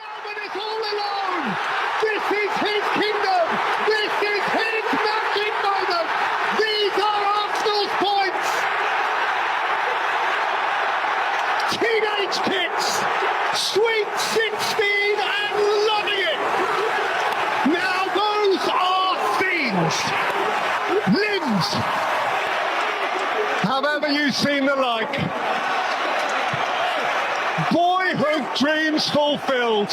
Dowman is all alone. This is his kingdom. This is his magic moment. These are Arsenal's points. Teenage kids, sweet 16 and loving it. Now those are things, limbs. Have ever you seen the like? Boyhood dreams fulfilled.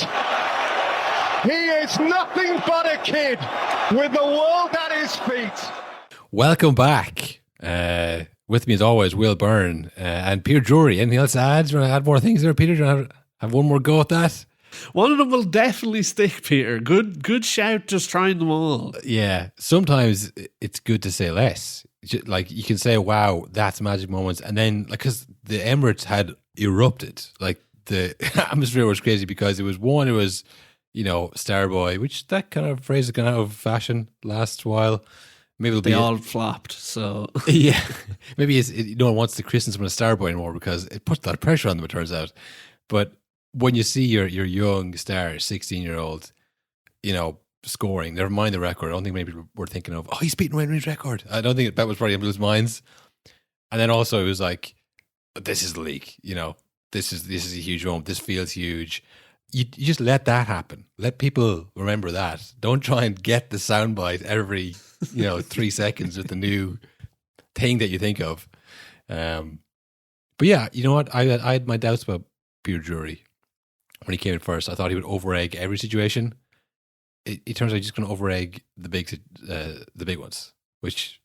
He is nothing but a kid with the world at his feet. Welcome back. With me as always, Will Byrne and Peter Drury. Anything else to add? Do you want to add more things there, Peter? Do you want to have one more go at that? One of them will definitely stick, Peter. Good shout, just trying them all. Yeah, sometimes it's good to say less. Like, you can say, wow, that's magic moments. And then, like, because the Emirates had erupted. Like, the atmosphere was crazy because it was, you know, Starboy, which that kind of phrase is gone out of fashion last while. Maybe it'll They be all flopped, so... Yeah. Maybe no one wants to christen someone a Starboy anymore because it puts a lot of pressure on them, it turns out. But when you see your young star, 16-year-old, you know, scoring, never mind the record, I don't think maybe we're thinking of, oh, he's beating Wayne Rooney's record. I don't think that was probably in people's minds. And then also it was like, this is the league, you know, this is a huge moment. This feels huge. You just let that happen. Let people remember that. Don't try and get the soundbite every 3 seconds with the new thing that you think of. But yeah, you know what? I had my doubts about Peter Drury when he came in first. I thought he would over-egg every situation. It turns out he's just going to over-egg the big ones, which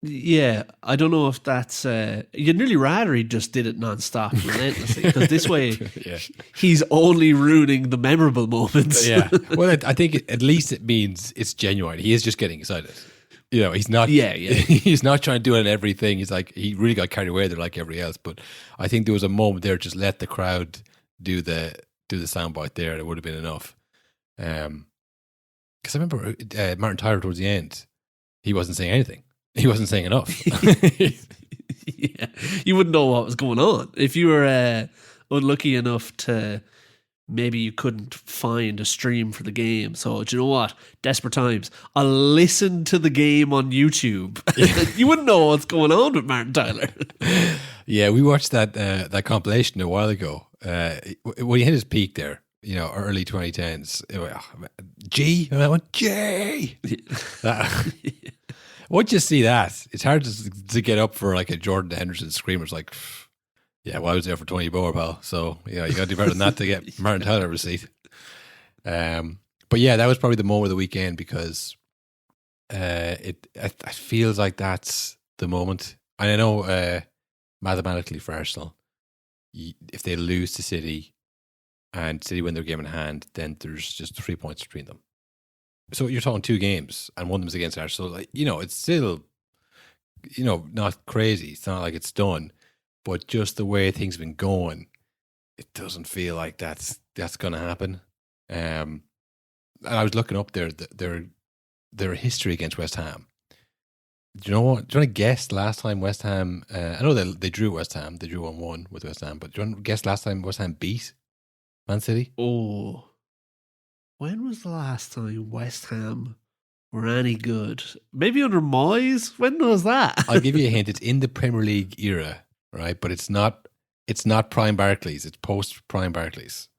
yeah, I don't know if that's... you'd nearly rather he just did it non-stop relentlessly, because this way yeah. he's only ruining the memorable moments. Yeah. Well, I think at least it means it's genuine. He is just getting excited. You know, he's not... Yeah. He's not trying to do it in everything. He's like, he really got carried away there like everybody else. But I think there was a moment there, just let the crowd do the soundbite there. It would have been enough. Because I remember Martin Tyler towards the end, he wasn't saying anything. He wasn't saying enough. Yeah. You wouldn't know what was going on. If you were unlucky enough to, maybe you couldn't find a stream for the game. So, do you know what? Desperate times. I'll listen to the game on YouTube. You wouldn't know what's going on with Martin Tyler. Yeah, we watched that compilation a while ago. When he hit his peak there, you know, early 2010s. G? And I went, G! Once you see that, it's hard to get up for like a Jordan Henderson screamer. It's like, yeah, well, I was there for 20 Boer, pal. So, yeah, you got to do better than that to get Martin Tyler a receipt. But yeah, that was probably the moment of the weekend because it feels like that's the moment. And I know mathematically for Arsenal, if they lose to City and City win their game in hand, then there's just 3 points between them. So you're talking 2 games and one of them's against Arsenal. So, like, you know, it's still, you know, not crazy. It's not like it's done. But just the way things have been going, it doesn't feel like that's going to happen. And I was looking up their history against West Ham. Do you know what? Do you want to guess last time West Ham... I know they drew West Ham. They drew 1-1 with West Ham. But do you want to guess last time West Ham beat Man City? Oh... When was the last time West Ham were any good? Maybe under Moyes? When was that? I'll give you a hint. It's in the Premier League era, right? But it's not prime Barclays. It's post prime Barclays.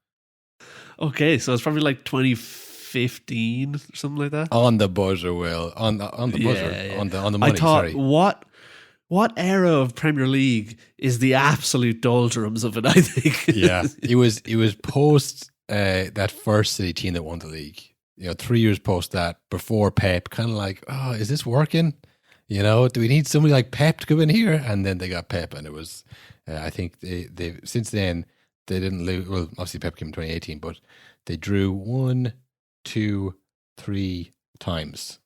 Okay, so it's probably like 2015 or something like that. On the buzzer, Will. On the buzzer. Yeah. On the money. I thought, sorry. what era of Premier League is the absolute doldrums of it? I think. Yeah, it was post. That first City team that won the league, 3 years post that, before Pep, kind of like, oh, is this working? Do we need somebody like Pep to come in here? And then they got Pep, and it was, I think they since then they didn't lose. Well, obviously Pep came in 2018, but they drew 1, 2, 3 times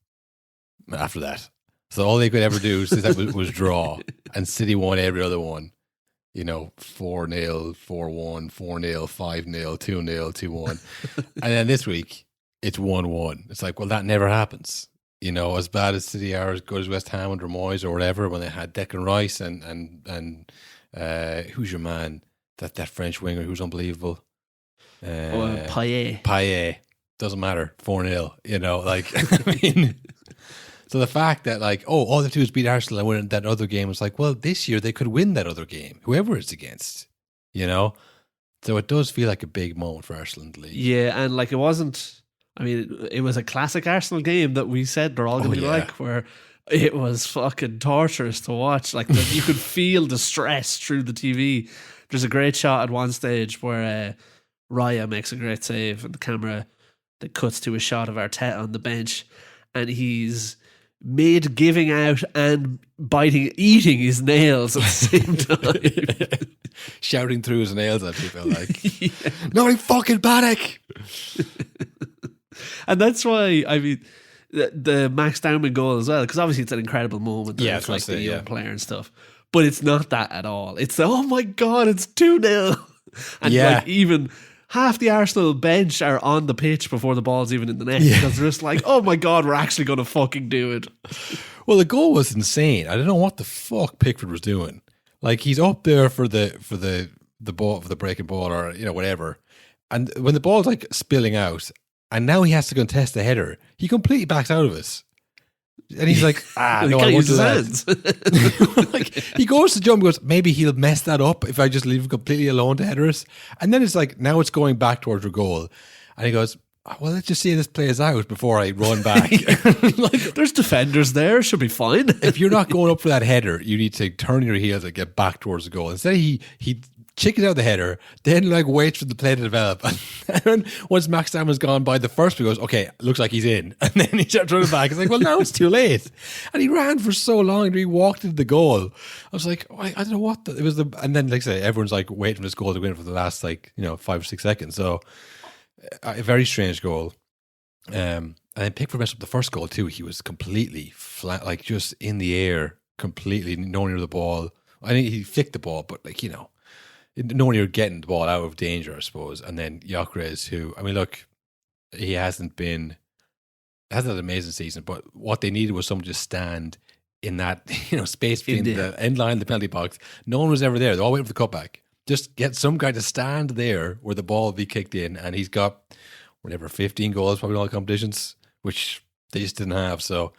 after that. So all they could ever do since that was draw, and City won every other one. 4-0, 4-1, 4-0, 5-0, 2-0, 2-1. And then this week, it's 1-1. It's like, well, that never happens. As bad as City are, as good as West Ham under Moyes or whatever, when they had Declan Rice and who's your man? That French winger who's unbelievable. Bruno Payet. Doesn't matter. 4-0. I mean, so the fact that all they have to do is beat Arsenal and win that other game, was like, well, this year they could win that other game, whoever it's against, So it does feel like a big moment for Arsenal in the league. Yeah, and it wasn't, I mean, it was a classic Arsenal game that we said they're all going to be where it was fucking torturous to watch. You could feel the stress through the TV. There's a great shot at one stage where Raya makes a great save, and the camera that cuts to a shot of Arteta on the bench, and he's made giving out and eating his nails at the same time. Shouting through his nails at people nobody fucking panic. And that's why, I mean, the Max Dowman goal as well, because obviously it's an incredible moment. Yeah, it's the young player and stuff. But it's not that at all. It's oh my God, it's 2-0. And even half the Arsenal bench are on the pitch before the ball's even in the net, because they're just oh my God, we're actually going to fucking do it. Well, the goal was insane. I don't know what the fuck Pickford was doing. He's up there for the ball, for the breaking ball, or whatever. And when the ball's spilling out, and now he has to contest the header, he completely backs out of it. And he's like, no, I won't do that. He goes to jump and goes, maybe he'll mess that up if I just leave him completely alone to header it. And then it's now it's going back towards the goal. And he goes, well, let's just see how this plays out before I run back. There's defenders there, should be fine. If you're not going up for that header, you need to turn your heels and get back towards the goal. Instead, he chickens out the header, then waits for the play to develop. And then once Max Dowman's gone by the first, he goes, okay, looks like he's in. And then he starts running back. It's well, now it's too late. And he ran for so long and he walked into the goal. I was like, I don't know what it was. And then, I say, everyone's waiting for this goal to win for the last 5 or 6 seconds. So a very strange goal. And then Pickford messed up the first goal too. He was completely flat, just in the air, completely no near the ball. I think he flicked the ball, but no one you're getting the ball out of danger, I suppose. And then Gyökeres, who, I mean, look, he hasn't had an amazing season, but what they needed was someone to stand in that space between the end line and the penalty box. No one was ever there. They're all waiting for the cutback. Just get some guy to stand there where the ball will be kicked in, and he's got 15 goals probably in all the competitions, which they just didn't have. So,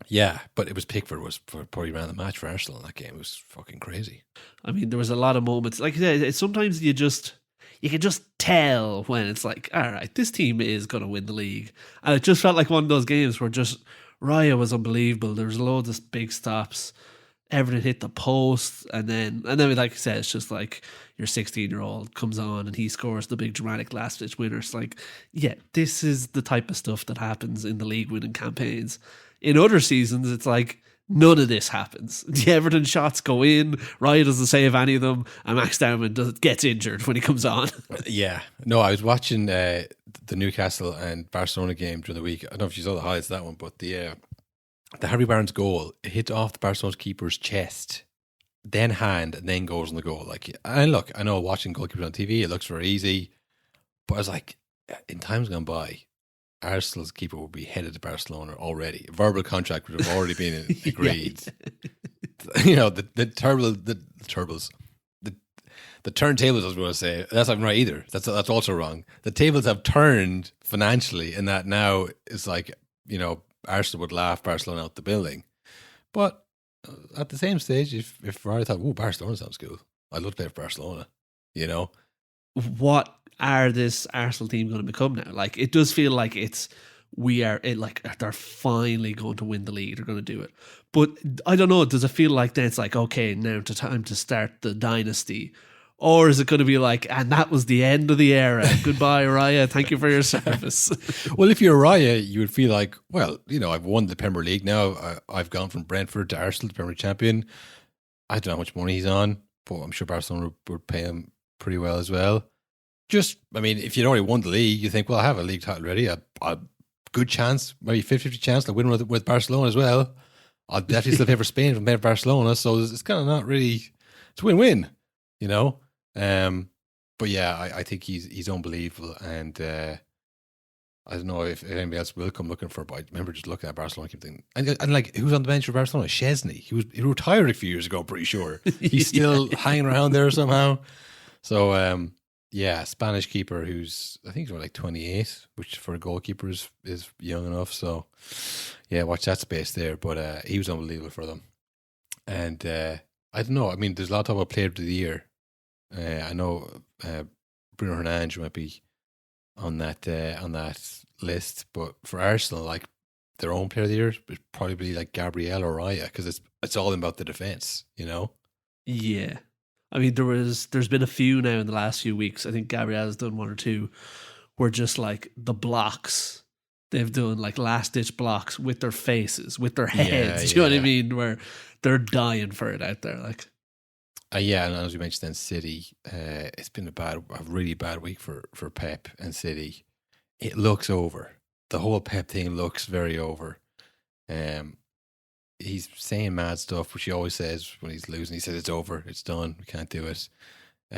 yeah, but it was Pickford was probably ran the match for Arsenal in that game. It was fucking crazy. I mean, there was a lot of moments. Like I said, sometimes you can just tell when it's all right, this team is going to win the league. And it just felt like one of those games where just Raya was unbelievable. There was loads of big stops. Everton hit the post, and then like you said, it's just your 16-year-old comes on and he scores the big dramatic last ditch winner. It's this is the type of stuff that happens in the league winning campaigns. In other seasons, it's none of this happens. The Everton shots go in, Raya doesn't save any of them, and Max Dowman gets injured when he comes on. Yeah. No, I was watching the Newcastle and Barcelona game during the week. I don't know if you saw the highlights of that one, but the Harvey Barnes goal, it hit off the Barcelona keeper's chest, then hand, and then goes on the goal. And look, I know watching goalkeepers on TV, it looks very easy, but I was in times gone by, Arsenal's keeper would be headed to Barcelona already. A verbal contract would have already been agreed. The turntables, I was going to say, that's not right either. That's also wrong. The tables have turned financially, in that now it's Arsenal would laugh Barcelona out the building. But at the same stage, if I thought, Barcelona sounds cool, I'd love to play for Barcelona, What are this Arsenal team going to become now? It does feel like they're finally going to win the league. They're going to do it. But I don't know, does it feel like then it's okay, now time to start the dynasty? Or is it going to be and that was the end of the era. Goodbye, Raya. Thank you for your service. Well, if you're Raya, you would feel I've won the Premier League now. I've gone from Brentford to Arsenal, the Premier League champion. I don't know how much money he's on, but I'm sure Barcelona would pay him pretty well as well. If you'd already won the league, you think, I have a league title already. A good chance, maybe 50-50 chance to win with Barcelona as well. I'll definitely still pay for Spain from paying for Barcelona, so it's kind of not really, it's win-win, But yeah, I think he's unbelievable, and I don't know if anybody else will come looking for. But I remember just looking at Barcelona, keep thinking, and who's on the bench for Barcelona? Szczesny. He retired a few years ago. I'm pretty sure he's still hanging around there somehow. So Spanish keeper who's, I think he's like 28, which for a goalkeeper is young enough. So, yeah, watch that space there. But he was unbelievable for them. And I don't know. I mean, there's a lot of talk about player of the year. I know Bruno Fernandes might be on that list, but for Arsenal, like their own player of the year would probably be like Gabriel or Raya, because it's all about the defense, you know. Yeah. I mean, there's been a few now in the last few weeks. I think Gabriel's done one or two where just like the blocks they've done, like last ditch blocks with their faces, with their heads. Do you know what I mean? Where they're dying for it out there. Like, and as we mentioned, then City, it's been a really bad week for Pep and City. It looks over. The whole Pep thing looks very over. He's saying mad stuff, which he always says when he's losing. He says it's over, it's done, we can't do it. He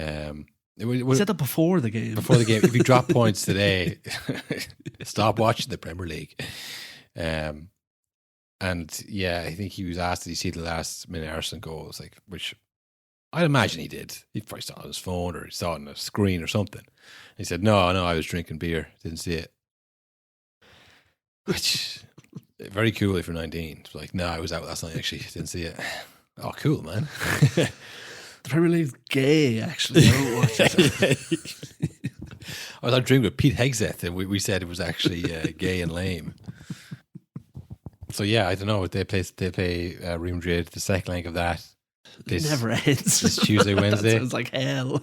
said that before the game. If you drop points today, stop watching the Premier League. And yeah, I think he was asked, did he see the last minute Arsenal goals? Like, which I'd imagine he did. He probably saw it on his phone or he saw it on a screen or something. And he said, no, I was drinking beer, didn't see it. Which, very cool if you're 19. It's like, no, I was out last night actually, didn't see it. Oh, cool, man. The Premier League's gay, actually. I don't watch it. I was out drinking with Pete Hegseth, and we said it was actually gay and lame. So yeah, I don't know. They play Real Madrid. The second leg of that. It never ends. This Tuesday, Wednesday. Sounds like hell.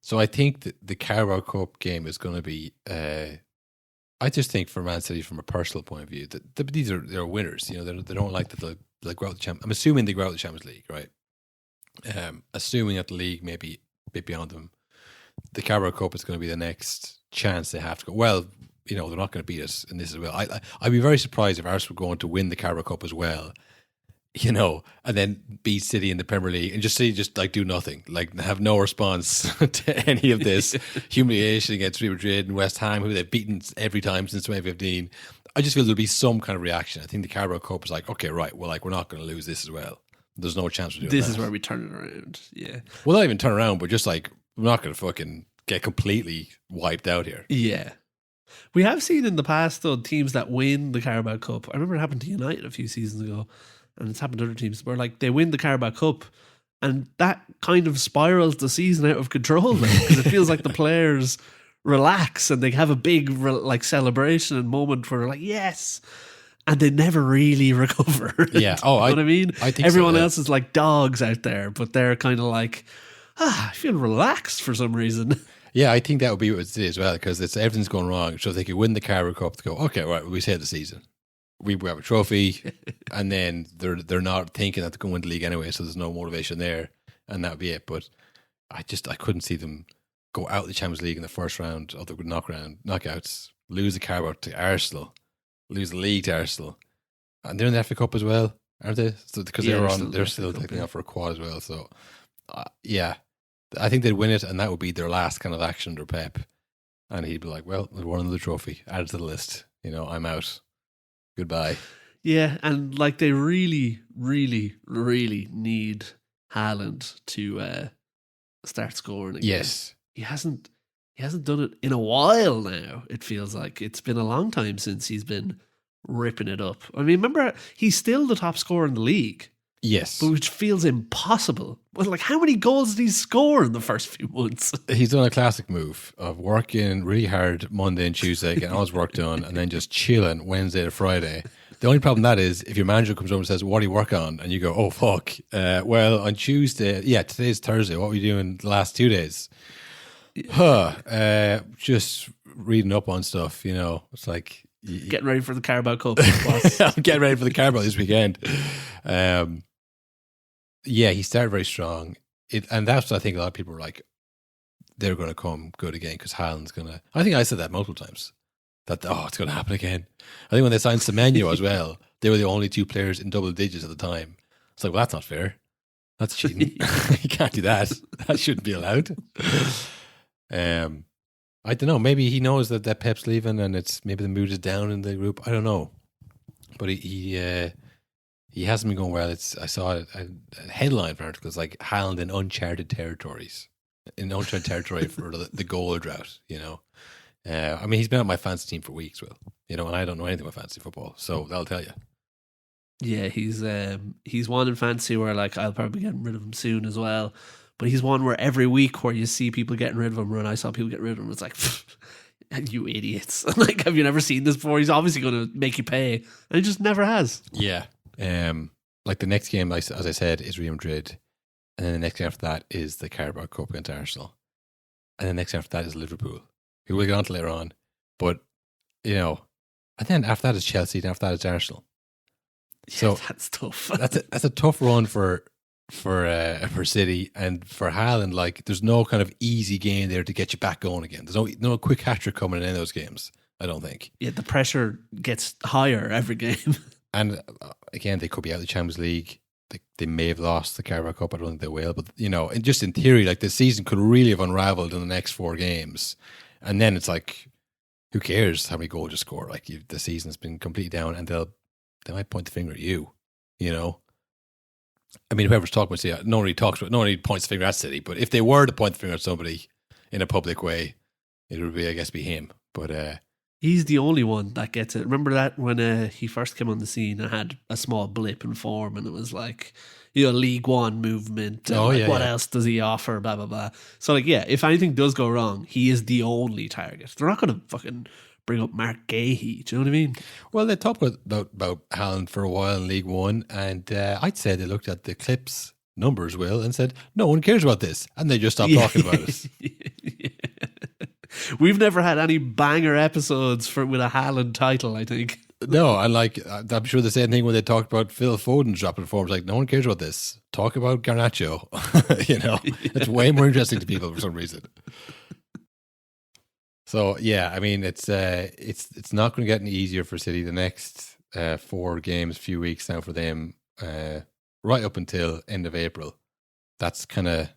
So I think that the Carabao Cup game is going to be. I just think for Man City, from a personal point of view, that they're winners. You know, they don't like that they'll go out the champ. I'm assuming they go out the Champions League, right? Assuming that the league may be a bit beyond them, the Carabao Cup is going to be the next chance they have to go. Well, you know, they're not going to beat us in this as well. I'd be very surprised if Arsenal were going to win the Carabao Cup as well, you know, and then beat City in the Premier League and just like do nothing, like have no response to any of this humiliation against Real Madrid and West Ham, who they've beaten every time since 2015. I just feel there'll be some kind of reaction. I think the Carabao Cup is like, okay, right, well, like we're not going to lose this as well. There's no chance of doing this that. Is where we turn it around. Yeah. Well, not even turn around, but just like we're not going to fucking get completely wiped out here. Yeah. We have seen in the past, though, teams that win the Carabao Cup. I remember it happened to United a few seasons ago, and it's happened to other teams where like they win the Carabao Cup, and that kind of spirals the season out of control now, because it feels like the players relax and they have a big like celebration and moment where they're like, yes. And they never really recover. Yeah. Oh, you know what I mean? I think everyone so, yeah. else is like dogs out there, but they're kind of like, I feel relaxed for some reason. Yeah, I think that would be what it is as well, because it's everything's going wrong. So they could win the Carabao Cup to go, okay, right, we saved the season. We have a trophy, and then they're not thinking that they're going to win the league anyway, so there's no motivation there, and that would be it. But I couldn't see them go out the Champions League in the first round of the knockouts, lose the Carabao to Arsenal, lose the league to Arsenal, and they're in the FA Cup as well, aren't they? So because they're still taking out for a quad as well. So yeah, I think they'd win it, and that would be their last kind of action under Pep, and he'd be like, "Well, we won another trophy, added to the list. You know, I'm out. Goodbye." Yeah, and like they really, really, really need Haaland to start scoring again. Yes, he hasn't done it in a while now. It feels like it's been a long time since he's been ripping it up. I mean, remember, he's still the top scorer in the league. Yes, but which feels impossible. Well, like, how many goals did he score in the first few months? He's done a classic move of working really hard Monday and Tuesday, getting all his work done, and then just chilling Wednesday to Friday. The only problem that is, if your manager comes over and says, "What do you work on?" and you go, "Oh fuck, well on Tuesday, yeah, today's Thursday. What were you doing the last 2 days?" Just reading up on stuff. You know, it's like getting ready for the Carabao Cup. I'm getting ready for the Carabao this weekend. Yeah, he started very strong. And that's what I think a lot of people were like, they're going to come good again because Haaland's going to... I think I said that multiple times. That, it's going to happen again. I think when they signed Semenyo as well, they were the only two players in double digits at the time. It's like, well, that's not fair. That's cheating. You can't do that. That shouldn't be allowed. I don't know. Maybe he knows that Pep's leaving and it's maybe the mood is down in the group. I don't know. But he hasn't been going well. I saw a headline for articles like Haaland in uncharted territories. in uncharted territory for the goal drought. I mean, he's been on my fantasy team for weeks, Will. And I don't know anything about fantasy football, so that'll tell you. Yeah, he's one in fantasy where like I'll probably be getting rid of him soon as well. But he's one where every week where you see people getting rid of him, when I saw people get rid of him, it's like, you idiots! Like, have you never seen this before? He's obviously going to make you pay, and he just never has. Yeah. Like the next game, as I said, is Real Madrid, and then the next game after that is the Carabao Cup against Arsenal, and then the next game after that is Liverpool, who we'll get on to later on. But and then after that is Chelsea, and after that is Arsenal. Yeah, so that's tough. that's a tough run for City and for Haaland. Like, there's no kind of easy game there to get you back going again. There's no quick hat-trick coming in those games, I don't think. Yeah, the pressure gets higher every game. And again, they could be out of the Champions League. They may have lost the Carabao Cup. I don't think they will. But, and just in theory, like, the season could really have unraveled in the next 4 games. And then it's like, who cares how many goals you score? Like, the season's been completely down, and they might point the finger at you, I mean, whoever's talking about City, no one points the finger at City, but if they were to point the finger at somebody in a public way, it would be, I guess, be him. But he's the only one that gets it. Remember that when he first came on the scene and had a small blip in form, and it was like, League One movement. What else does he offer? Blah, blah, blah. So, like, yeah, if anything does go wrong, he is the only target. They're not going to fucking bring up Mark Gahey. Do you know what I mean? Well, they talked about Haaland for a while in League One, and I'd say they looked at the clips numbers, Will, and said, no one cares about this. And they just stopped talking about it. Yeah. We've never had any banger episodes with a Haaland title, I think. No, and like, I'm sure the same thing when they talked about Phil Foden dropping forms. Like, no one cares about this. Talk about Garnacho. It's way more interesting to people for some reason. So yeah, I mean, it's not going to get any easier for City. The next 4 games, few weeks now for them, right up until end of April. That's kind of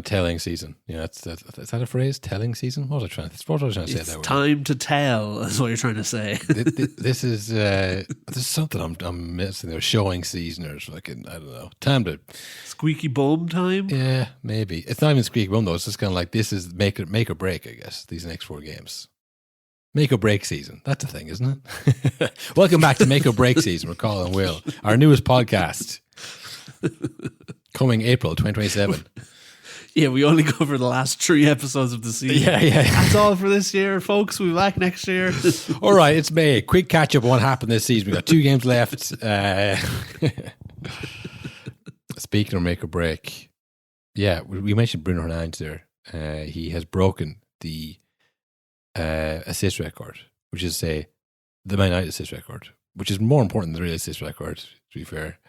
telling season. Is that a phrase? Telling season? What was I trying to say? It's time to tell. Is what you're trying to say. This is there's something I'm missing there. Showing season or fucking, I don't know. Time to squeaky bum time. Yeah, maybe it's not even squeaky bum though. It's just kind of like, this is make or break. I guess these next 4 games. Make or break season. That's a thing, isn't it? Welcome back to Make or Break season. We're calling Will, our newest podcast, coming April 2027. Yeah, we only cover the last 3 episodes of the season. Yeah. That's all for this year, folks. We'll be back next year. All right, it's May. Quick catch up on what happened this season. We got 2 games left. Speaking of make or break, yeah, we mentioned Bruno Fernandes there. He has broken the assist record, which is the Man United assist record, which is more important than the real assist record, to be fair.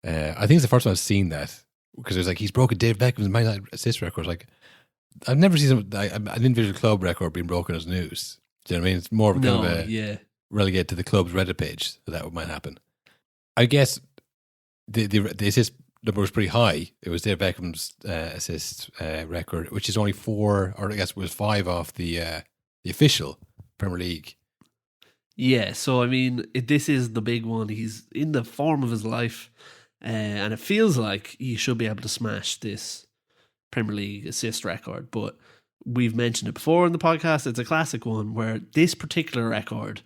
I think it's the first time I've seen that. Because it was like, he's broken David Beckham's Man United assist record. Like, I've never seen an individual club record being broken as news. Do you know what I mean? It's more of relegated to the club's Reddit page that might happen. I guess the assist number was pretty high. It was David Beckham's assist record, which is only 4, or I guess it was 5 off the official Premier League. Yeah, so I mean, this is the big one. He's in the form of his life. And it feels like he should be able to smash this Premier League assist record. But we've mentioned it before in the podcast. It's a classic one where this particular record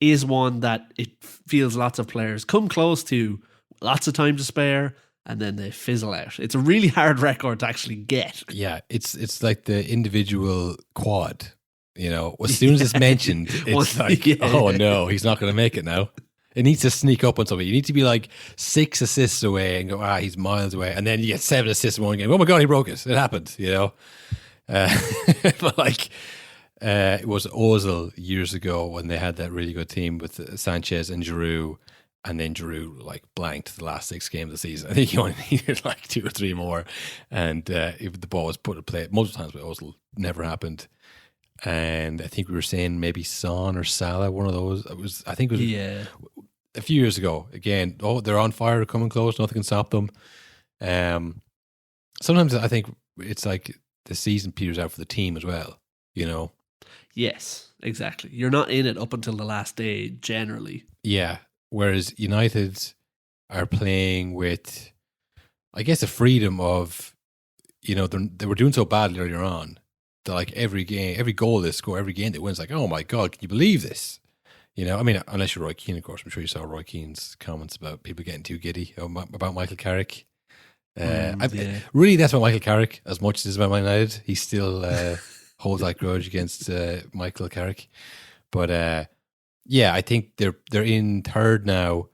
is one that it feels lots of players come close to, lots of time to spare, and then they fizzle out. It's a really hard record to actually get. Yeah, it's like the individual quad. As soon as it's mentioned, it's like, oh no, he's not going to make it now. It needs to sneak up on somebody. You need to be like 6 assists away and go, he's miles away. And then you get 7 assists in one game. Oh my God, he broke it. It happened, But like, it was Ozil years ago when they had that really good team with Sanchez and Giroud. And then Giroud like blanked the last 6 games of the season. I think he only needed like 2 or 3 more. And if the ball was put in play, most of the times with Ozil, never happened. And I think we were saying maybe Son or Salah, one of those. I think it was a few years ago. Again, they're on fire, they're coming close, nothing can stop them. Sometimes I think it's like the season peters out for the team as well, Yes, exactly. You're not in it up until the last day, generally. Yeah, whereas United are playing with, I guess, the freedom of they were doing so badly earlier on that like every goal they score, every game they win, it's like, oh my God, can you believe this? I mean, unless you're Roy Keane, of course. I'm sure you saw Roy Keane's comments about people getting too giddy about Michael Carrick. Really, that's about Michael Carrick as much as it's about Man United. He still holds that grudge against Michael Carrick. But I think they're in third now.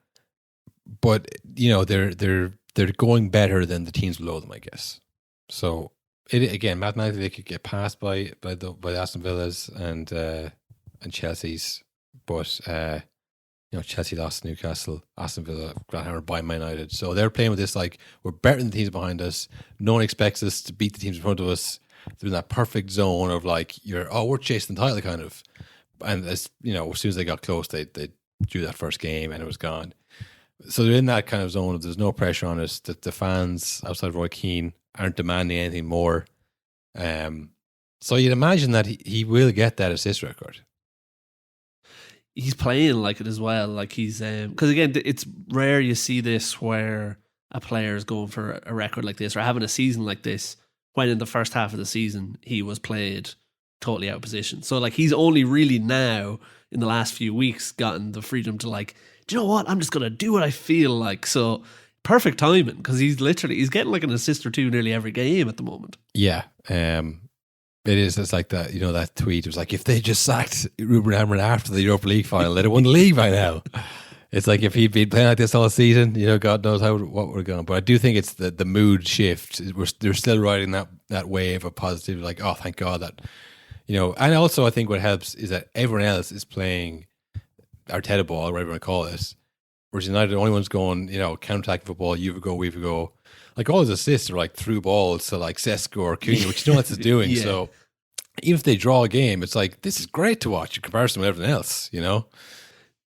But they're going better than the teams below them, I guess. So again, mathematically they could get passed by the Aston Villas and Chelsea's. But Chelsea lost to Newcastle, Aston Villa got hammered by Man United. So they're playing with this like, we're better than the teams behind us. No one expects us to beat the teams in front of us. They're in that perfect zone of like, we're chasing the title kind of. And as soon as they got close, they drew that first game and it was gone. So they're in that kind of zone of there's no pressure on us. That the fans outside Roy Keane aren't demanding anything more. So you'd imagine that he will get that assist record. He's playing like it as well. Like he's because again, it's rare you see this where a player is going for a record like this or having a season like this when in the first half of the season he was played totally out of position. So like he's only really now in the last few weeks gotten the freedom to like, do you know what? I'm just gonna do what I feel like. So perfect timing because he's getting like an assist or two nearly every game at the moment. Yeah. It is. It's like that. That tweet was like, if they just sacked Ruben Amorim after the Europa League final, they'd have won the league by now. It's like if he'd been playing like this all season, God knows what we're going. But I do think it's the mood shift. They're still riding that wave of positivity. Like, oh, thank God that, And also, I think what helps is that everyone else is playing Arteta ball, or whatever you want to call it. Whereas United, the only ones going, counter-attacking football. You go, we go. Like all his assists are like through balls to like Sesko or Cunha, which you know what he's doing. Yeah. So even if they draw a game, it's like, this is great to watch in comparison with everything else,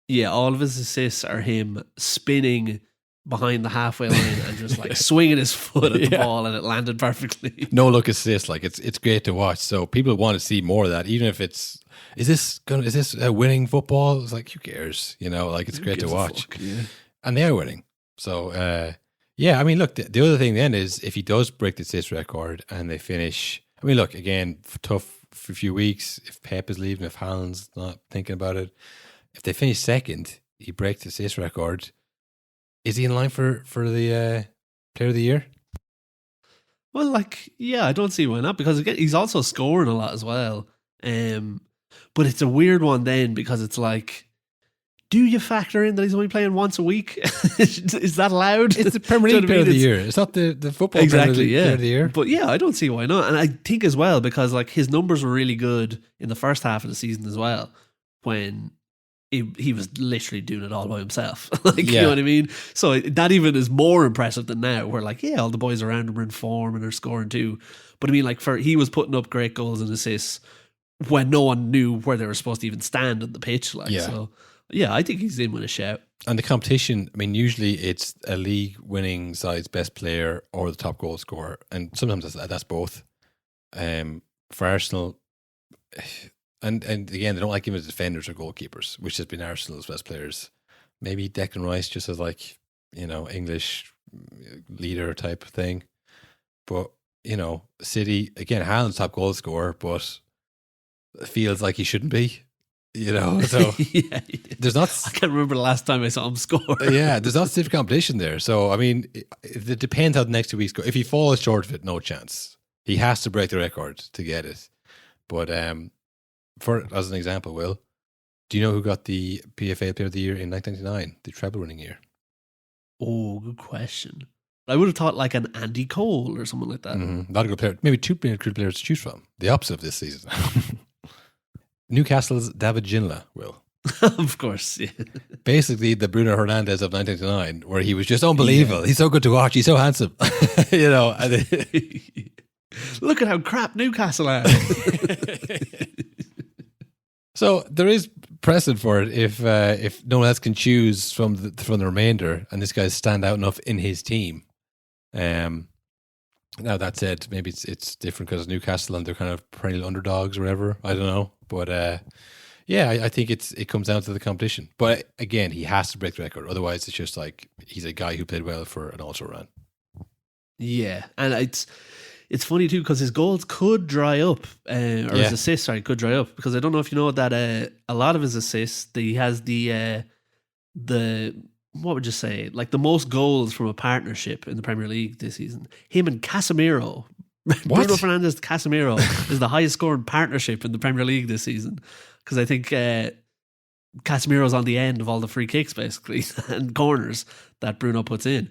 Yeah, all of his assists are him spinning behind the halfway line and just like swinging his foot at the ball and it landed perfectly. No look assist, like it's great to watch. So people want to see more of that, even if it's is this a winning football? It's like, who cares? Like it's great to watch. And they are winning. So I mean, look, the other thing then is if he does break the assist record and they finish, I mean, look, again, tough for a few weeks. If Pep is leaving, if Haaland's not thinking about it, if they finish second, he breaks the assist record. Is he in line for the Player of the Year? Well, I don't see why not, because again, he's also scoring a lot as well. But it's a weird one then because it's like, do you factor in that he's only playing once a week? Is that allowed? It's the Premier League Player of the Year. It's not the football Player of the Year. But yeah, I don't see why not. And I think as well, because like his numbers were really good in the first half of the season as well, when he was literally doing it all by himself. You know what I mean? So that even is more impressive than now, where like, all the boys around him are in form and are scoring too. But I mean, like he was putting up great goals and assists when no one knew where they were supposed to even stand on the pitch. So yeah, I think he's in with a shout. And the competition, I mean, usually it's a league-winning side's best player or the top goal scorer, and sometimes that's both. For Arsenal, and again, they don't like giving it to defenders or goalkeepers, which has been Arsenal's best players. Maybe Declan Rice just as like, English leader type thing. But, City, again, Haaland's top goal scorer, but it feels like he shouldn't be. So there's not. I can't remember the last time I saw him score. There's not stiff competition there. So I mean, it depends how the next 2 weeks go. If he falls short of it, no chance. He has to break the record to get it. But as an example, Will, do you know who got the PFA Player of the Year in 1999, the treble-winning year? Oh, good question. I would have thought like an Andy Cole or someone like that. Mm-hmm. Not a good player. Maybe two good players to choose from. The opposite of this season. Newcastle's David Ginola, Will. Of course, yeah. Basically, the Bruno Fernandes of 1999, where he was just unbelievable. Yeah. He's so good to watch. He's so handsome. Look at how crap Newcastle are. So there is precedent for it if no one else can choose from the remainder, and this guy's stand out enough in his team. Now that said, maybe it's different because Newcastle and they're kind of perennial underdogs or whatever. I don't know, but I think it comes down to the competition. But again, he has to break the record. Otherwise, it's just like he's a guy who played well for an ultra run. Yeah, and it's funny too because his goals could dry up, or his assists, could dry up, because I don't know if you know that a lot of his assists, he has the what would you say, like the most goals from a partnership in the Premier League this season. Him and Casemiro. Bruno Fernandes Casemiro is the highest scoring partnership in the Premier League this season, because I think Casemiro's on the end of all the free kicks basically and corners that Bruno puts in.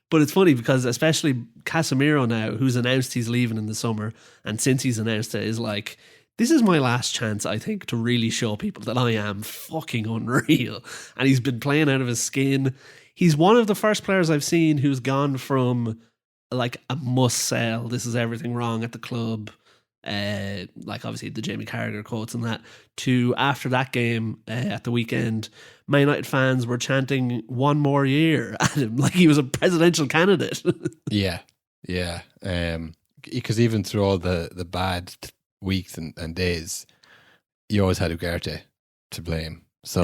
But it's funny because especially Casemiro now, who's announced he's leaving in the summer, and since he's announced it, is like, this is my last chance, I think, to really show people that I am fucking unreal. And he's been playing out of his skin. He's one of the first players I've seen who's gone from like a must sell, this is everything wrong at the club, like obviously the Jamie Carragher quotes and that, to after that game at the weekend, Man United fans were chanting one more year at him like he was a presidential candidate. Yeah. Because even through all the bad weeks and days, you always had Ugarte to blame. So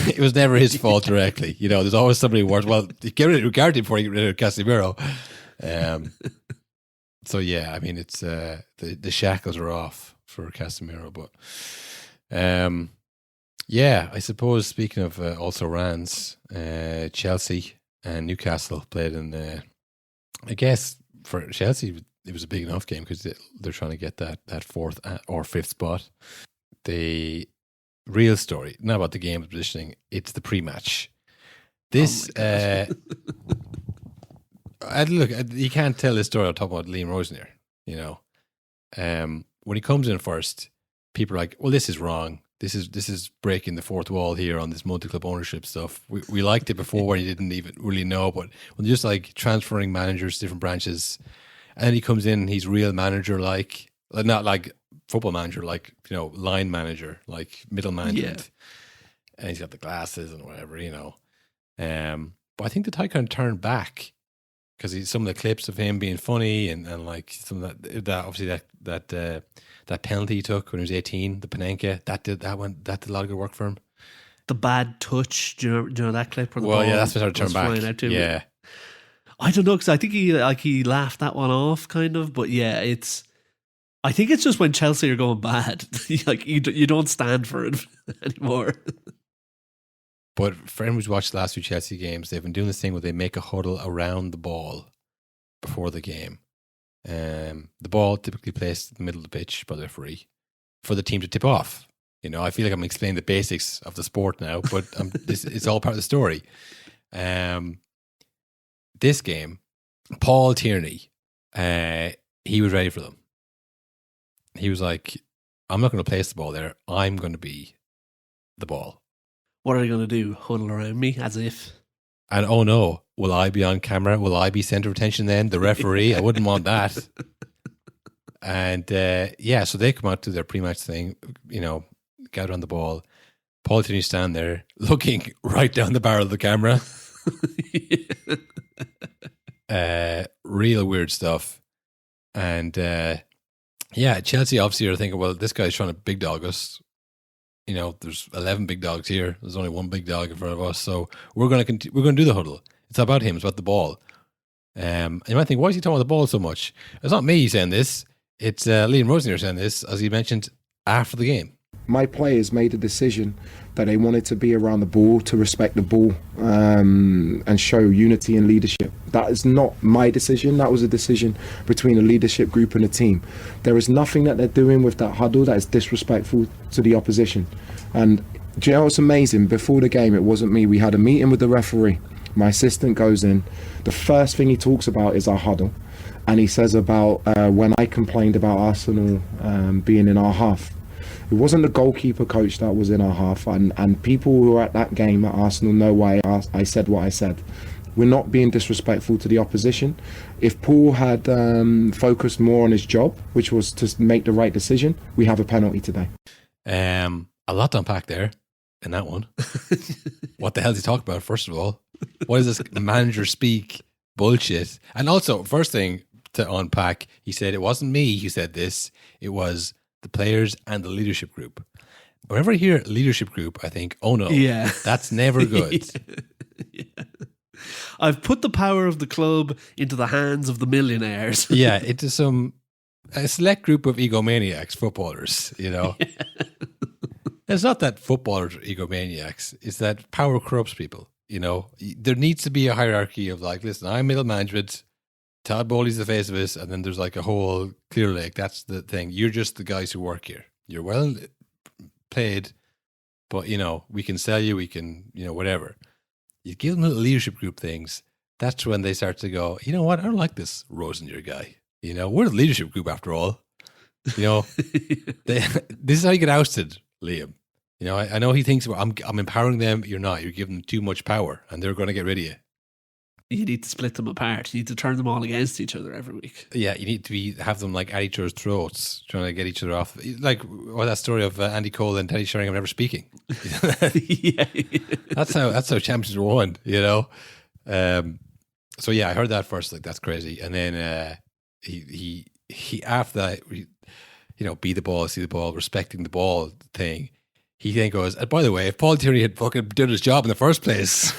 it was never his fault directly. You know, there's always somebody worse. Well, get rid of Ugarte before you get rid of Casemiro. So yeah, I mean, it's the shackles are off for Casemiro, but yeah, I suppose speaking of also rans, Chelsea and Newcastle played in. I guess for Chelsea it was a big enough game because they're trying to get that fourth or fifth spot. The real story, not about the game's positioning, it's the pre-match. This. Look, you can't tell this story on top about Liam Rosenior, you know. When he comes in first, people are like, well, this is wrong. This is breaking the fourth wall here on this multi-club ownership stuff. We liked it before when you didn't even really know, but when just like transferring managers, different branches, and then he comes in and he's real manager like, not like football manager, like, you know, line manager, like middle management. Yeah. And he's got the glasses and whatever, you know. But I think the tide kind of turned back, because some of the clips of him being funny and like some of that obviously that penalty he took when he was 18, the Panenka, that did a lot of good work for him. The bad touch, do you know that clip? Well, yeah, that's what started to turn back. Yeah, I don't know, because I think he laughed that one off, kind of. But yeah, I think it's just when Chelsea are going bad, like you don't stand for it anymore. But for anyone who's watched the last few Chelsea games, they've been doing this thing where they make a huddle around the ball before the game. The ball typically placed in the middle of the pitch by the referee for the team to tip off. You know, I feel like I'm explaining the basics of the sport now, but it's all part of the story. This game, Paul Tierney, he was ready for them. He was like, I'm not going to place the ball there. I'm going to be the ball. What are they going to do? Huddle around me as if? And oh no, will I be on camera? Will I be centre of attention then? The referee? I wouldn't want that. And yeah, so they come out to their pre-match thing, you know, gather on the ball. Paul Tierney stand there looking right down the barrel of the camera. Real weird stuff. And yeah, Chelsea obviously are thinking, well, this guy's trying to big dog us. You know, there's 11 big dogs here. There's only one big dog in front of us, so we're going to do the huddle. It's about him. It's about the ball. And you might think, why is he talking about the ball so much? It's not me saying this. It's Liam Rosenior saying this, as he mentioned after the game. My players made a decision that they wanted to be around the ball, to respect the ball, and show unity and leadership. That is not my decision. That was a decision between a leadership group and a team. There is nothing that they're doing with that huddle that is disrespectful to the opposition. And do you know what's amazing? Before the game, it wasn't me. We had a meeting with the referee. My assistant goes in. The first thing he talks about is our huddle. And he says about when I complained about Arsenal being in our half. It wasn't the goalkeeper coach that was in our half, and people who were at that game at Arsenal know why I said what I said. We're not being disrespectful to the opposition. If Paul had focused more on his job, which was to make the right decision, we have a penalty today. A lot to unpack there in that one. What the hell is he talking about, first of all? What is this manager speak bullshit? And also, first thing to unpack, he said it wasn't me who said this, it was the players and the leadership group. Whenever I hear leadership group, I think, oh no, yeah, that's never good. Yeah. I've put the power of the club into the hands of the millionaires. Yeah, into some a select group of egomaniacs, footballers, you know. It's not that footballers are egomaniacs, it's that power corrupts people, you know. There needs to be a hierarchy of like, listen, I'm middle management, Todd Bowley's the face of this, and then there's like a whole Clear Lake. That's the thing. You're just the guys who work here. You're well paid, but, you know, we can sell you, we can, you know, whatever. You give them little leadership group things, that's when they start to go, you know what, I don't like this Rosenior guy. You know, we're the leadership group after all. You know, this is how you get ousted, Liam. You know, I know he thinks, well, I'm empowering them. You're not. You're giving them too much power, and they're going to get rid of you. You need to split them apart. You need to turn them all against each other every week. Yeah, you need to have them like at each other's throats, trying to get each other off. Like that story of Andy Cole and Teddy Sheringham never speaking. Yeah. That's how champions are won. You know. So yeah, I heard that first. Like that's crazy, and then he after that, you know, be the ball, see the ball, respecting the ball thing. He then goes, and by the way, if Paul Tierney had fucking done his job in the first place.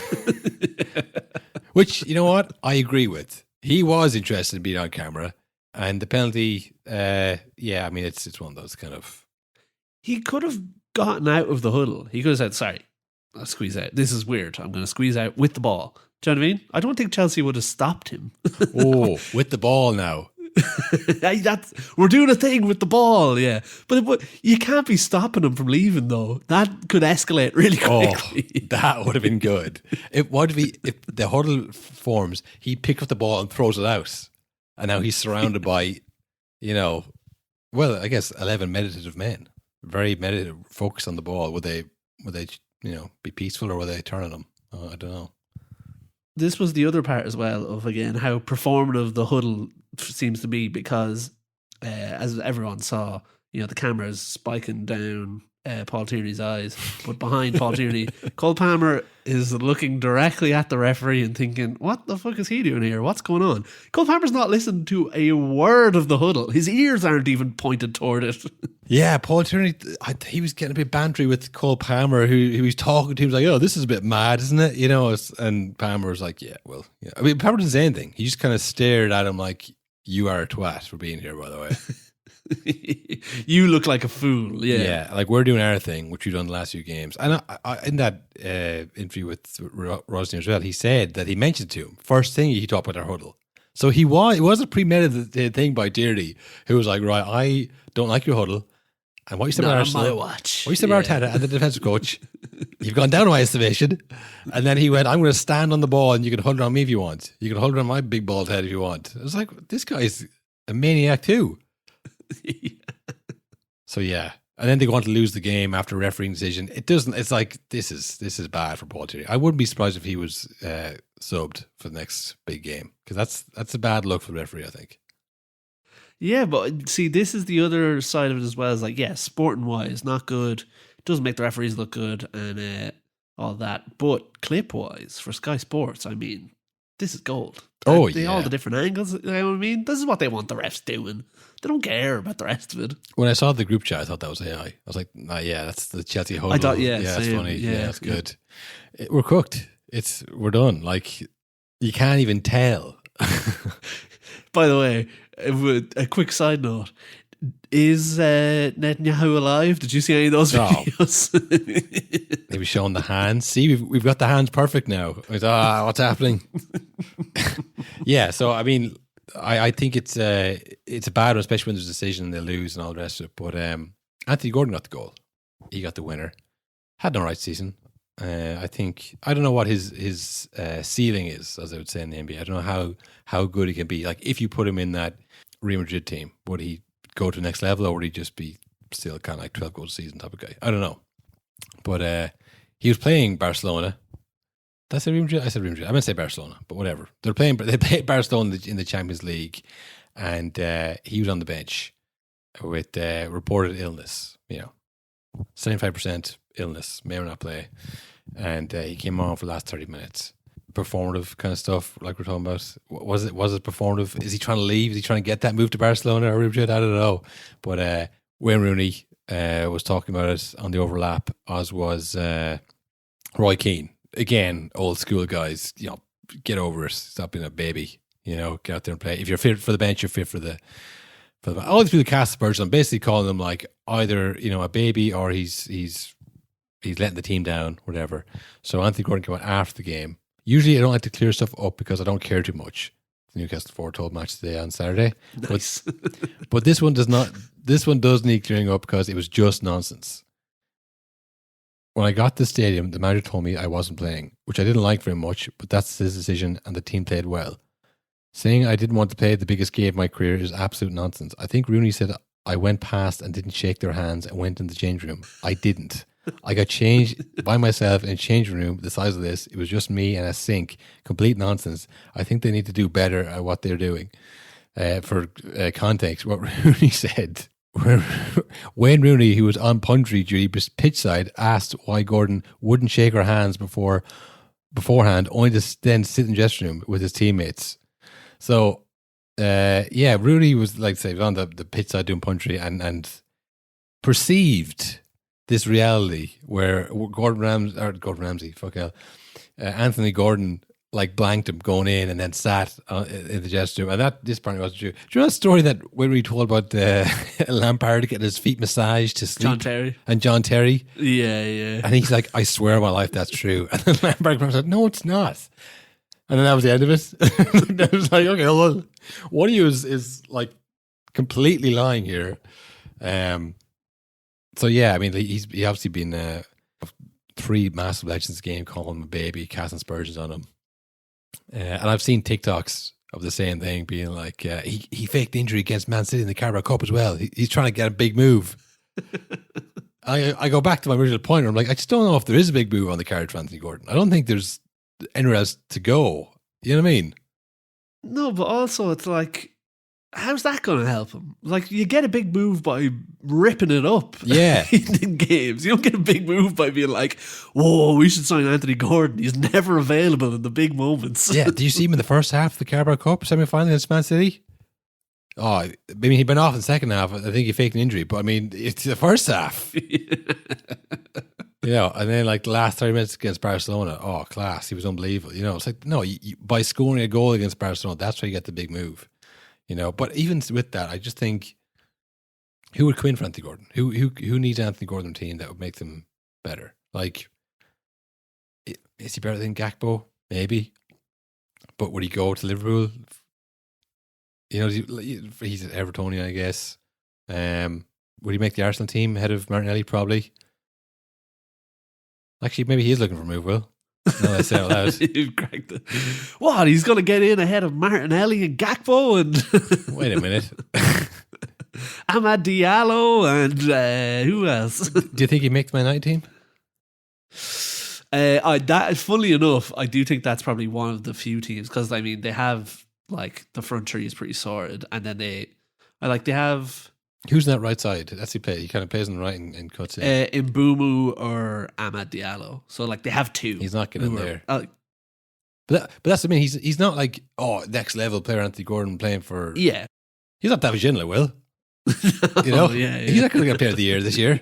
Which, you know what, I agree with. He was interested in being on camera, and the penalty, yeah, I mean, it's one of those kind of... He could have gotten out of the huddle. He could have said, sorry, I'll squeeze out. This is weird. I'm going to squeeze out with the ball. Do you know what I mean? I don't think Chelsea would have stopped him. Oh, with the ball now. We're doing a thing with the ball, yeah. But you can't be stopping him from leaving, though. That could escalate really quickly. Oh, that would have been good. If the huddle forms, he picks up the ball and throws it out, and now he's surrounded by, you know, well, I guess 11 meditative men, very meditative, focused on the ball. Would they, you know, be peaceful, or would they turn on him? I don't know. This was the other part as well of, again, how performative the huddle seems to be, because as everyone saw, you know, the camera's spiking down Paul Tierney's eyes, but behind Paul Tierney, Cole Palmer is looking directly at the referee and thinking, what the fuck is he doing here? What's going on? Cole Palmer's not listening to a word of the huddle. His ears aren't even pointed toward it. Yeah, Paul Tierney, he was getting a bit bantery with Cole Palmer, who he was talking to. He was like, oh, this is a bit mad, isn't it? You know, and Palmer was like, yeah, well, yeah. I mean, Palmer didn't say anything. He just kind of stared at him like, you are a twat for being here, by the way. You look like a fool. Yeah, like we're doing our thing, which we've done the last few games. And I, in that interview with Rosnier as well, he said that he mentioned to him, first thing he talked about our huddle. So it was a premeditated thing by Tierney, who was like, right, I don't like your huddle. And what you said about Arsenal, what you said about Arteta and the defensive coach, you've gone down in my estimation. And then he went, I'm going to stand on the ball and you can hold it on me if you want. You can hold it on my big bald head if you want. I was like, this guy's a maniac too. Yeah. So yeah, and then they go on to lose the game after a refereeing decision. It's like this is bad for Paul Tierney. I wouldn't be surprised if he was subbed for the next big game, because that's a bad look for the referee, I think. Yeah, but see, this is the other side of it as well. Is like, yeah, sporting wise, not good. It doesn't make the referees look good and all that. But clip wise, for Sky Sports, I mean, this is gold. Oh, yeah. All the different angles, you know what I mean? This is what they want the refs doing. They don't care about the rest of it. When I saw the group chat, I thought that was AI. I was like, nah, yeah, that's the Chelsea huddle. I thought, yeah, that's same. funny. Yeah, that's good. We're cooked. We're done. Like, you can't even tell. By the way, a quick side note. Is Netanyahu alive? Did you see any of those videos? He was showing the hands. See, we've got the hands perfect now. I was, what's happening? Yeah, so I mean, I think it's a bad one, especially when there's a decision and they lose and all the rest of it. But Anthony Gordon got the goal. He got the winner. Had no right season. I don't know what his ceiling is, as I would say in the NBA. I don't know how good he can be. Like, if you put him in that Real Madrid team, would he go to the next level, or would he just be still kind of like 12 goals a season type of guy? I don't know. But he was playing Barcelona. Did I say Real Madrid? I said Real Madrid. I meant to say Barcelona, but whatever. They played Barcelona in the Champions League, and he was on the bench with reported illness. 75% illness, may or not play. And he came on for the last 30 minutes. Performative kind of stuff, like we're talking about. Was it performative? Is he trying to leave? Is he trying to get that move to Barcelona or Real Madrid? I don't know. But Wayne Rooney was talking about it on the overlap, as was Roy Keane. Again, old school guys, get over it. Stop being a baby. Get out there and play. If you're fit for the bench, you're fit for all through the cast of Spurs, I'm basically calling them like either a baby or he's letting the team down, whatever. So Anthony Gordon came out after the game. Usually I don't like to clear stuff up because I don't care too much. The Newcastle Forward told match today on Saturday. Nice. But this one does not. This one does need clearing up because it was just nonsense. When I got to the stadium, the manager told me I wasn't playing, which I didn't like very much, but that's his decision and the team played well. Saying I didn't want to play the biggest game of my career is absolute nonsense. I think Rooney said I went past and didn't shake their hands and went in the change room. I didn't. I got changed by myself in a changing room the size of this. It was just me and a sink. Complete nonsense. I think they need to do better at what they're doing. For context, what Rooney said, Wayne Rooney, who was on punditry duty pitch side, asked why Gordon wouldn't shake her hands beforehand, only to then sit in the dressing room with his teammates. So, Rooney was, like I say, on the pitch side doing punditry and perceived this reality where Anthony Gordon like blanked him going in and then sat in the dressing room, and this apparently wasn't true. Do you know that story that we told about Lampard getting his feet massaged to sleep? John Terry. Yeah. And he's like, I swear on my life that's true. And then Lampard said, no, it's not. And then that was the end of it. I was like, okay, well, one of you is like completely lying here. So yeah, I mean, he obviously been 3 massive legends game, calling him a baby, casting aspersions on him. And I've seen TikToks of the same thing, being like, he faked injury against Man City in the Carabao Cup as well. He's trying to get a big move. I go back to my original point where I'm like, I just don't know if there is a big move on the card for Anthony Gordon. I don't think there's anywhere else to go. You know what I mean? No, but also it's like, how's that going to help him? Like, you get a big move by ripping it up in games. You don't get a big move by being like, whoa, we should sign Anthony Gordon. He's never available in the big moments. Yeah, do you see him in the first half of the Carabao Cup semi-final against Man City? Oh, I mean, he'd been off in the second half. I think he faked an injury, but I mean, it's the first half. And then like the last 30 minutes against Barcelona, oh, class. He was unbelievable. It's like, no, by scoring a goal against Barcelona, that's where you get the big move. But even with that, I just think, who would come in for Anthony Gordon? Who needs Anthony Gordon team that would make them better? Like, is he better than Gakpo? Maybe. But would he go to Liverpool? He's an Evertonian, I guess. Would he make the Arsenal team ahead of Martinelli? Probably. Actually, maybe he's looking for a move, Will. No, I say it out loud. You've cracked it. What? He's going to get in ahead of Martinelli and Gakpo and wait a minute. Amad Diallo and who else? Do you think he'd make the Man United team? Funnily enough, I do think that's probably one of the few teams, because I mean they have like the front three is pretty sorted, and then they have. Who's on that right side? That's he play. He kind of plays on the right and cuts in. Mbumu or Amad Diallo. So like they have 2. He's not getting there. But that's what I mean. He's not like next level player Anthony Gordon playing for. Yeah, he's not David Ginola, Will. Yeah. He's not going to get player of the year this year.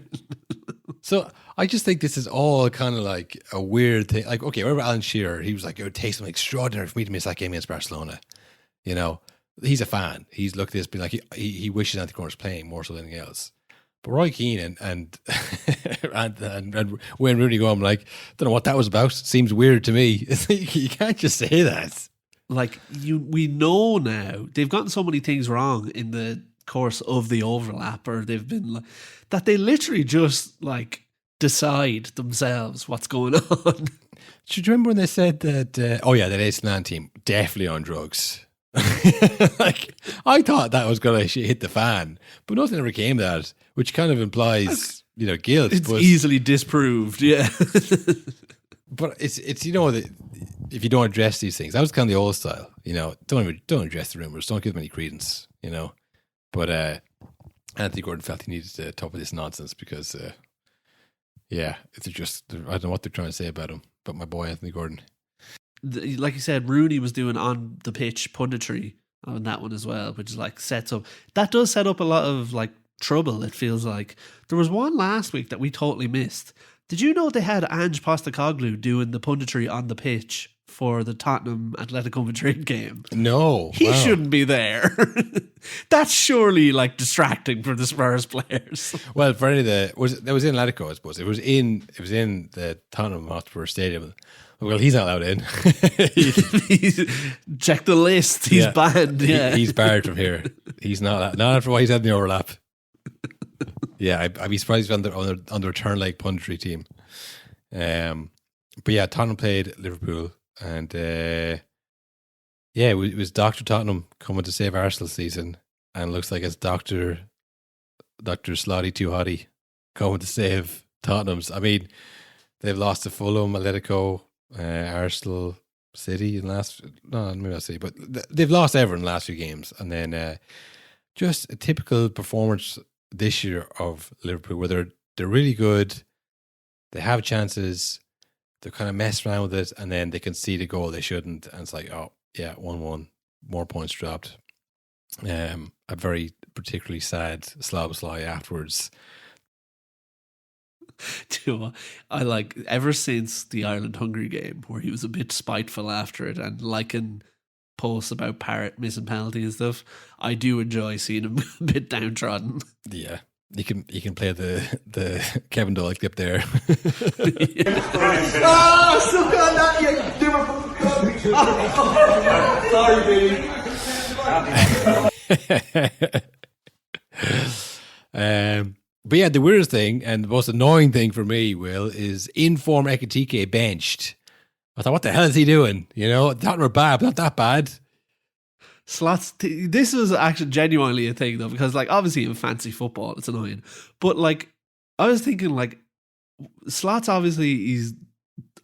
So I just think this is all kind of like a weird thing. Like, okay, remember Alan Shearer? He was like, it would take something extraordinary for me to miss that game against Barcelona. He's a fan. He's looked at this, being like, he wishes Anthony Gordon was playing more so than anything else. But Roy Keane and Wayne Rooney go, I'm like, don't know what that was about. Seems weird to me. You can't just say that. Like, we know now they've gotten so many things wrong in the course of the overlap, or they've been that they literally just like decide themselves what's going on. Do you remember when they said that? That AC Milan team definitely on drugs. Like, I thought that was going to hit the fan, but nothing ever came of that, which kind of implies guilt. It's easily disproved, yeah. But it's that if you don't address these things, that was kind of the old style. Don't address the rumors, don't give them any credence. But Anthony Gordon felt he needed to top of this nonsense because, it's just, I don't know what they're trying to say about him. But my boy Anthony Gordon. Like you said, Rooney was doing on the pitch punditry on that one as well, which is like that does set up a lot of like trouble. It feels like there was one last week that we totally missed. Did you know they had Ange Postecoglou doing the punditry on the pitch for the Tottenham Atletico Madrid game. No. He wow. shouldn't be there. That's surely like distracting for the Spurs players. Well, for any of that was in Atletico, I suppose. It was in the Tottenham Hotspur Stadium. Well, he's not allowed in. Check the list. He's banned. Yeah, he's barred from here. He's not after what he's had in the overlap. Yeah, I'd be surprised if he's on the return leg punditry team. But yeah, Tottenham played Liverpool, and it was Dr. Tottenham coming to save Arsenal season, and it looks like it's Dr. Slotty Too Hotty coming to save Tottenham's. I mean, they've lost to Fulham, Atletico, Arsenal, City in maybe not City, but they've lost Everton in the last few games, and then just a typical performance this year of Liverpool, where they're really good, they have chances, they're kind of messing around with it, and then they concede a goal they shouldn't, and it's like, oh yeah, 1-1, more points dropped. A very particularly sad Szoboszlai afterwards. Do you know what? I like, ever since the Ireland-Hungary game, where he was a bit spiteful after it and liking posts about Parrott missing penalty and stuff, I do enjoy seeing him a bit downtrodden. Yeah, you can play the Kevin Doyle clip there. Still got that yet, Sorry, baby. But yeah, the weirdest thing and the most annoying thing for me, Will, is inform Ekitike benched. I thought, what the hell is he doing? You know, Tottenham are bad, but not that bad. Slots. This is actually genuinely a thing though, because like obviously in fancy football it's annoying, but like I was thinking like Slots obviously he's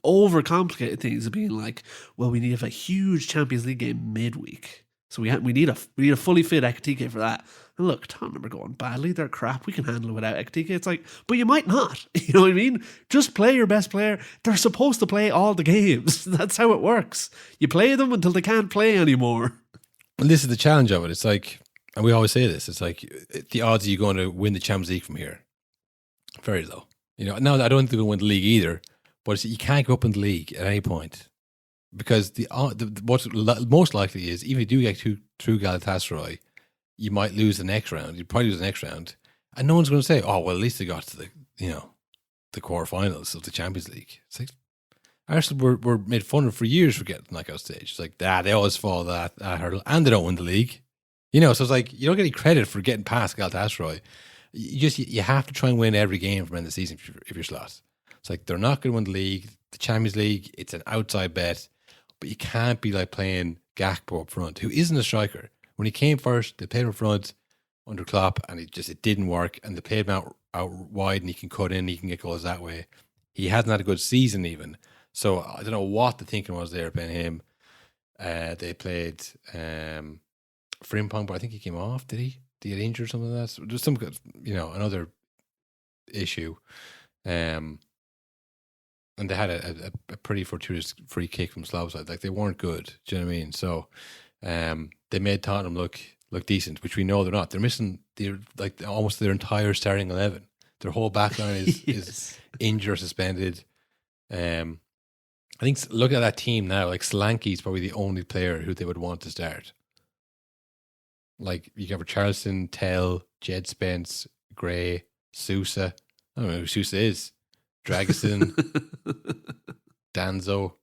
overcomplicated things of being like, well, we need to have a huge Champions League game midweek, so we need a fully fit Ekitike for that. And look, Tottenham are going badly. They're crap. We can handle it without Ekitike. It's like, but you might not. You know what I mean? Just play your best player. They're supposed to play all the games. That's how it works. You play them until they can't play anymore. And this is the challenge of it. It's like, and we always say this, it's like the odds of you going to win the Champions League from here, very low. You know, no, I don't think they're going to win the league either, but you can't go up in the league at any point because what's most likely is even if you do get through Galatasaray, you might lose the next round. You'd probably lose the next round, and no one's going to say, "Oh, well, at least they got to the quarterfinals of the Champions League." It's like Arsenal were made fun of for years for getting knockout stage. It's like they always fall that hurdle, and they don't win the league. You know, so it's like you don't get any credit for getting past Galatasaray. You have to try and win every game from the end of the season if you're Slot. It's like they're not going to win the league, the Champions League. It's an outside bet, but you can't be like playing Gakpo up front, who isn't a striker. When he came first, they played him in front under Klopp, and it didn't work. And they played him out wide, and he can cut in, he can get goals that way. He hasn't had a good season even. So I don't know what the thinking was there playing him. They played Frimpong, but I think he came off. Did he? Did he get injured or something like that? So there's some, another issue. And they had a pretty fortuitous free kick from Szoboszlai. Like they weren't good. Do you know what I mean? So they made Tottenham look decent, which we know they're not. They're missing almost their entire starting 11. Their whole backline is Yes. is injured or suspended. I think looking at that team now, like Solanke's probably the only player who they would want to start. Like you have Richarlison, Tell, Jed Spence, Gray, Sousa. I don't know who Sousa is. Dragusin, Danzo,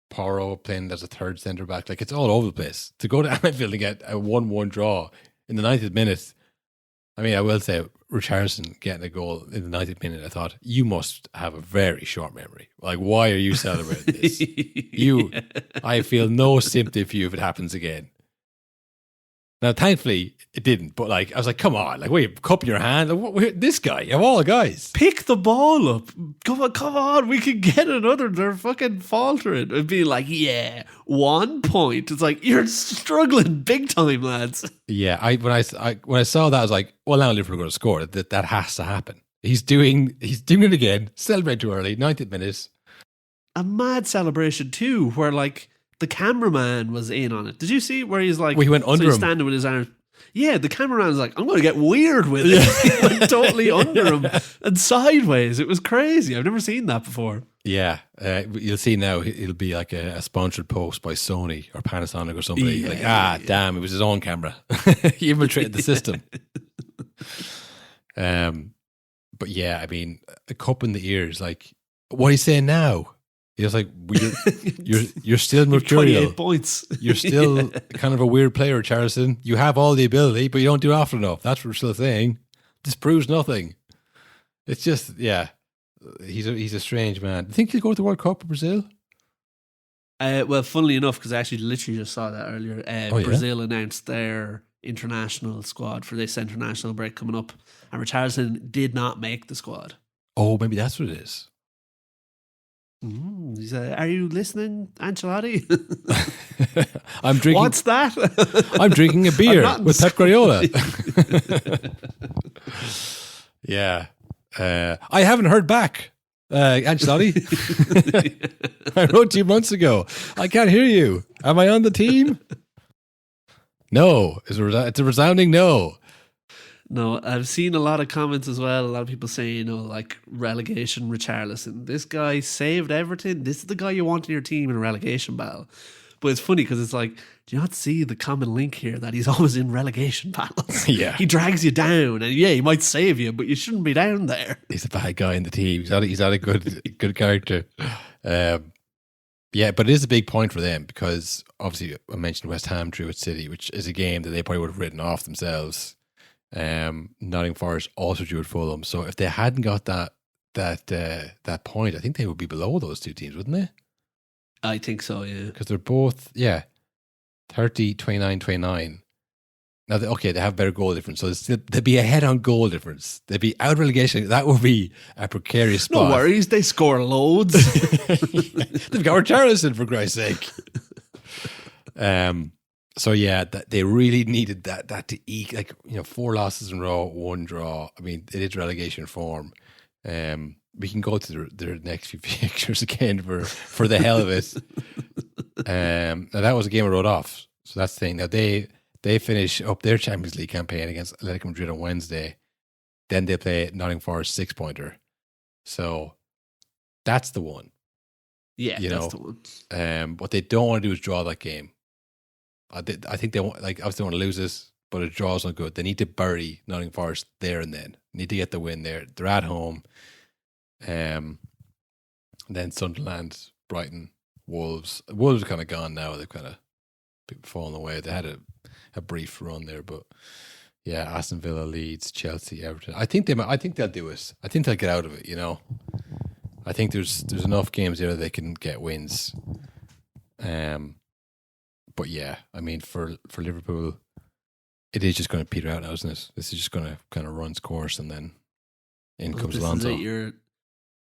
Porro playing as a third centre back. Like it's all over the place. To go to Anfield and get a 1-1 draw in the 90th minute. I mean, I will say Richarlison getting a goal in the 90th minute, I thought, you must have a very short memory. Like, why are you celebrating this? I feel no sympathy for you if it happens again. Now, thankfully, it didn't. But like, I was like, come on, like, wait, cup in your hand. Like, this guy, of all guys, Pick the ball up. Come on, we can get another. They're fucking faltering. It'd be like, 1 point. It's like, you're struggling big time, lads. Yeah, when I saw that, I was like, well, now Liverpool are going to score. That has to happen. He's doing it again. Celebrate too early. 90th minute. A mad celebration too, where like the cameraman was in on it. Did you see where he's like, Well, he went under he's him. standing with his arms. Yeah, the cameraman's like, I'm going to get weird with it. Like, totally under him and sideways. It was crazy. I've never seen that before. Yeah, you'll see now. It'll be like a sponsored post by Sony or Panasonic or somebody. Damn, it was his own camera. He infiltrated the system. But yeah, I mean, a cup in the ears. Like, what are you saying now? He's like, you're still mercurial. 28 points. You're still kind of a weird player, Richarlison. You have all the ability, but you don't do it often enough. That's what we're still saying. This proves nothing. It's just, yeah. He's a strange man. Do you think he'll go to the World Cup with Brazil? Well, funnily enough, because I actually literally just saw that earlier, Brazil announced their international squad for this international break coming up, and Richarlison did not make the squad. Oh, maybe that's what it is. He's are you listening, Ancelotti? I'm drinking. What's that? I'm drinking a beer with Pep Guardiola. Yeah. I haven't heard back, Ancelotti. I wrote 2 months ago. I can't hear you. Am I on the team? No. It's a resounding no. No, I've seen a lot of comments as well. A lot of people saying, like relegation Richarlison. This guy saved Everton. This is the guy you want in your team in a relegation battle. But it's funny because it's like, do you not see the common link here that he's always in relegation battles? Yeah. He drags you down, and yeah, he might save you, but you shouldn't be down there. He's a bad guy in the team. He's had a good character. Yeah, but it is a big point for them because obviously I mentioned West Ham drew at City, which is a game that they probably would have written off themselves. Nottingham Forest also drew at Fulham. So if they hadn't got that point, I think they would be below those two teams, wouldn't they? I think so, yeah. Because they're both, 30, 29, 29. Now, they have better goal difference. So they'd be ahead on goal difference. They'd be out of relegation. That would be a precarious spot. No worries. They score loads. They've got Richarlison, for Christ's sake. So, yeah, they really needed that to eke, 4 losses in a row, 1 draw. I mean, it is relegation form. We can go to their next few fixtures again for the hell of it. Now that was a game I wrote off. So that's the thing. Now they finish up their Champions League campaign against Atletico Madrid on Wednesday. Then they play Nottingham Forest 6-pointer. So that's the one. Yeah, that's the one. What they don't want to do is draw that game. I think they want, obviously they want to lose this, but a draw is not good. They need to bury Nottingham Forest there and then. Need to get the win there. They're at home. Then Sunderland, Brighton, Wolves. Wolves are kind of gone now. They've kind of fallen away. They had a brief run there, but yeah, Aston Villa, Leeds, Chelsea, Everton. I think they'll do it. I think they'll get out of it. I think there's enough games there that they can get wins. But yeah, I mean for Liverpool, it is just going to peter out now, isn't it? This is just going to kind of run its course, and then in comes Alonso.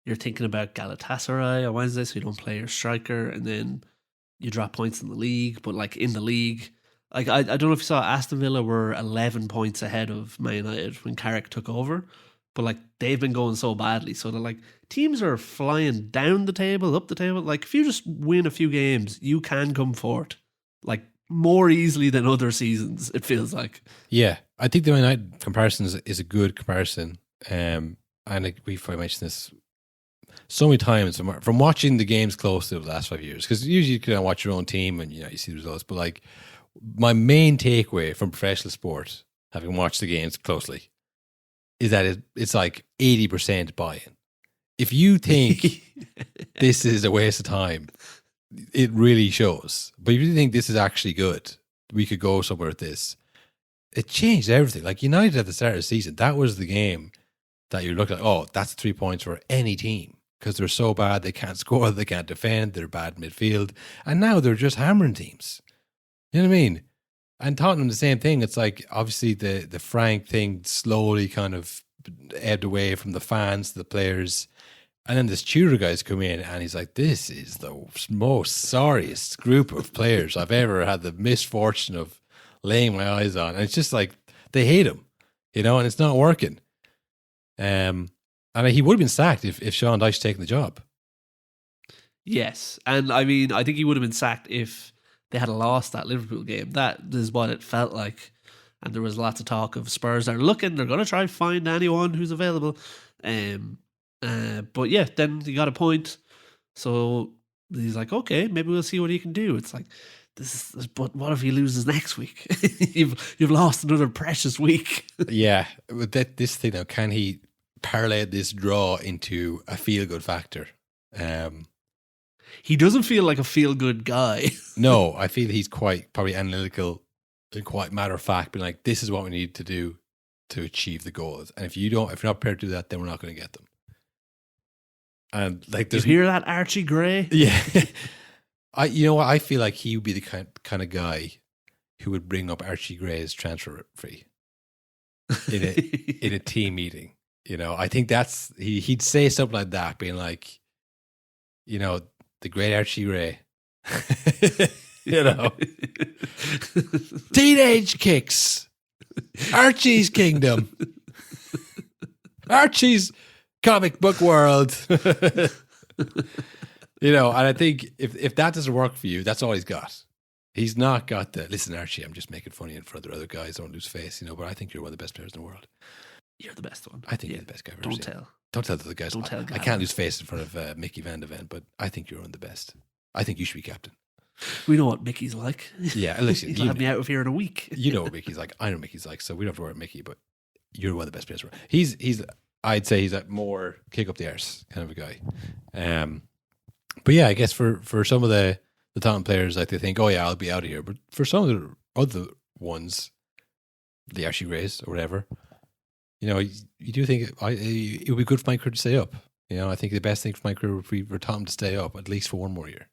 You're thinking about Galatasaray on Wednesday, so you don't play your striker, and then you drop points in the league. But in the league, I don't know if you saw, Aston Villa were 11 points ahead of Man United when Carrick took over. But they've been going so badly, so they're teams are flying down the table, up the table. If you just win a few games, you can come fourth, more easily than other seasons. It feels like. Yeah, I think the Man United comparison is a good comparison. And we've probably mentioned this so many times from watching the games closely over the last 5 years, because usually you can watch your own team and you see the results, but my main takeaway from professional sport, having watched the games closely, is that it's 80% buy-in. If you think this is a waste of time, it really shows. But if you think this is actually good, we could go somewhere with this, it changed everything. United at the start of the season, that was the game that you looked at, oh, that's 3 points for any team, because they're so bad, they can't score, they can't defend, they're bad midfield, and now they're just hammering teams. You know what I mean? And Tottenham, the same thing. It's obviously the Frank thing slowly kind of ebbed away from the fans to the players, and then this Tudor guy's come in and he's like, this is the most sorriest group of players I've ever had the misfortune of laying my eyes on. And it's just they hate him, and it's not working. And he would have been sacked if Sean Dyche had taken the job. Yes. And I mean, I think he would have been sacked if they had lost that Liverpool game. That is what it felt like. and there was lots of talk of Spurs are looking, they're going to try to find anyone who's available. But yeah, then he got a point. So he's like, okay, maybe we'll see what he can do. It's like, but what if he loses next week? you've lost another precious week. Yeah, but this thing now, can he parlay this draw into a feel-good factor? He doesn't feel like a feel-good guy. No, I feel he's quite probably analytical and quite matter-of-fact, being like, this is what we need to do to achieve the goals. And if you're not prepared to do that, then we're not going to get them. And like, you hear that, Archie Gray? Yeah. You know what? I feel like he would be the kind of guy who would bring up Archie Gray's transfer fee in a team meeting. You know, I think that's he'd say something like that, being like, you know, the great Archie Gray. You know, teenage kicks, Archie's kingdom, Archie's comic book world. You know, and I think if that doesn't work for you, that's all he's got. He's not got the, listen, Archie, I'm just making funny in front of the other guys, don't lose face, you know, but I think you're one of the best players in the world. You're the best one. I think you're the best guy I've ever seen. Tell. Don't tell the other guys. Don't tell I can't lose face in front of Mickey Van de Ven, but I think you're one of the best. I think you should be captain. We know what Mickey's like. Yeah, listen, he'll have me out of here in a week. You know what Mickey's like. I know what Mickey's like, so we don't have to worry about Mickey, but you're one of the best players. He's I'd say he's a more kick up the arse kind of a guy. But yeah, I guess for some of the Tottenham players, like they think, oh yeah, I'll be out of here. But for some of the other ones, the Archie Grays or whatever, you know, you do think it would be good for my career to stay up. You know, I think the best thing for my career would be for Tottenham to stay up at least for one more year.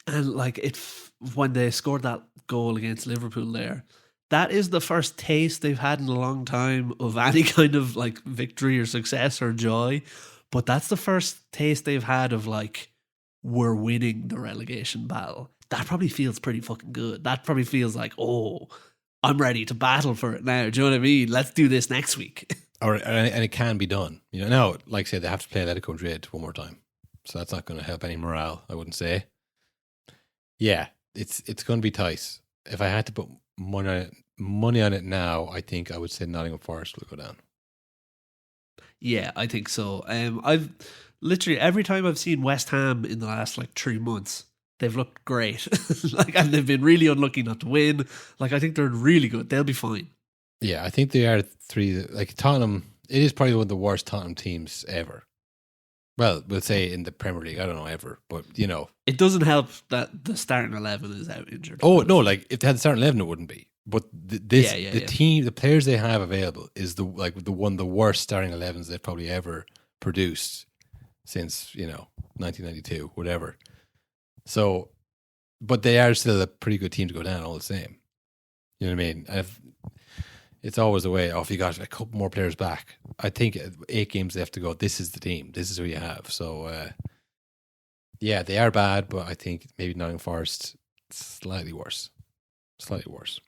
And like when they scored that goal against Liverpool there, that is the first taste they've had in a long time of any kind of like victory or success or joy. But that's the first taste they've had of like, we're winning the relegation battle. That probably feels pretty fucking good. That probably feels like, oh, I'm ready to battle for it now. Do you know what I mean? Let's do this next week. And it can be done. You know, now, like I said, they have to play Atletico Madrid one more time. So that's not going to help any morale, I wouldn't say. Yeah, it's going to be tight. If I had to put money on it now, I think I would say Nottingham Forest will go down. Yeah, I think so. I've literally every time I've seen West Ham in the last like 3 months, they've looked great. And they've been really unlucky not to win. Like, I think they're really good. They'll be fine. Yeah, I think they are like Tottenham. It is probably one of the worst Tottenham teams ever. Well, we'll say in the Premier League. I don't know ever, but you know, it doesn't help that the starting 11 is out injured. Oh no, like if they had the starting 11, it wouldn't be. But team, the players they have available is the one of the worst starting 11s they've probably ever produced since 1992, whatever. So, but they are still a pretty good team to go down all the same. You know what I mean? It's always a way. If you got a couple more players back, I think 8 games they have to go. This is the team. This is who you have. So, yeah, they are bad, but I think maybe Nottingham Forest slightly worse. Slightly worse.